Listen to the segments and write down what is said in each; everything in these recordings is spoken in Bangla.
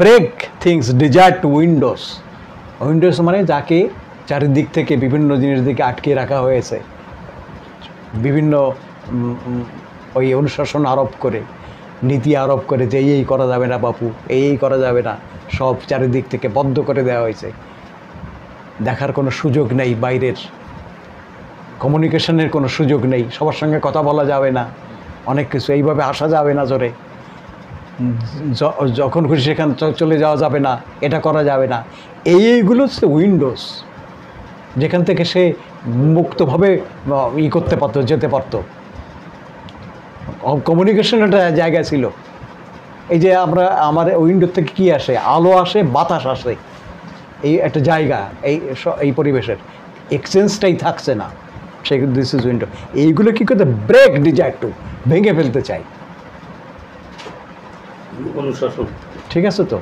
Break things desire to windows. Windows মানে যাকে চারিদিক থেকে বিভিন্ন জিনিস দিকে আটকে রাখা হয়েছে, বিভিন্ন ওই অনুশাসন আরোপ করে, নীতি আরোপ করে যে এই করা যাবে না বাপু, এই করা যাবে না, সব চারিদিক থেকে বন্ধ করে দেওয়া হয়েছে। দেখার কোনো সুযোগ নেই, বাইরের কমিউনিকেশনের কোনো সুযোগ নেই, সবার সঙ্গে কথা বলা যাবে না, অনেক কিছু এইভাবে আসা যাবে না, জোরে যখন খুশি সেখানে চলে যাওয়া যাবে না, এটা করা যাবে না। এইগুলো হচ্ছে উইন্ডোজ, যেখান থেকে সে মুক্তভাবে করতে পারতো, যেতে পারতো। কমিউনিকেশন একটা জায়গা ছিল। এই যে আমার উইন্ডোর থেকে কী আসে, আলো আসে, বাতাস আসে, এই একটা জায়গা, এই পরিবেশের এক্সচেঞ্জটাই থাকছে না, সেই দিস ইজ উইন্ডো। এইগুলো কী করতে ব্রেক ডিজায়ার টু, ভেঙে ফেলতে চাই অনুশাসন। ঠিক আছে তো,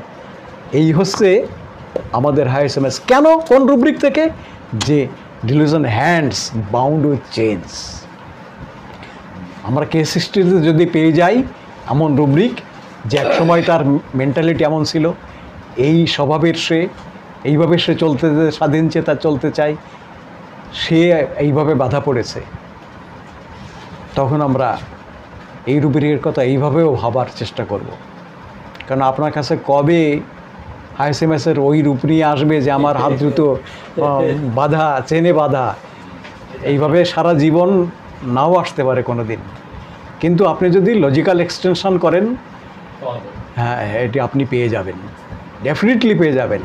এই হচ্ছে আমাদের হায়ার এসএমএস। কেন, কোন রুব্রিক থেকে? যে dilution hands bound with change. আমরা কেস হিস্ট্রিতে যদি পেয়ে যাই এমন রুব্রিক যে একসময় তার মেন্টালিটি এমন ছিল, এই স্বভাবের, সে এইভাবে সে চলতে, স্বাধীন চেতা চলতে চায়, সে এইভাবে বাধা পড়েছে, তখন আমরা এই রুব্রিকের কথা এইভাবেও ভাবার চেষ্টা করব। কারণ আপনার কাছে কবে হাইএসএমএসের ওই রূপ নিয়ে আসবে যে আমার হাত দ্রুত বাধা, চেনে বাধা, এইভাবে সারা জীবন নাও আসতে পারে কোনো দিন। কিন্তু আপনি যদি লজিক্যাল এক্সটেনশন করেন, হ্যাঁ, এটি আপনি পেয়ে যাবেন, ডেফিনেটলি পেয়ে যাবেন।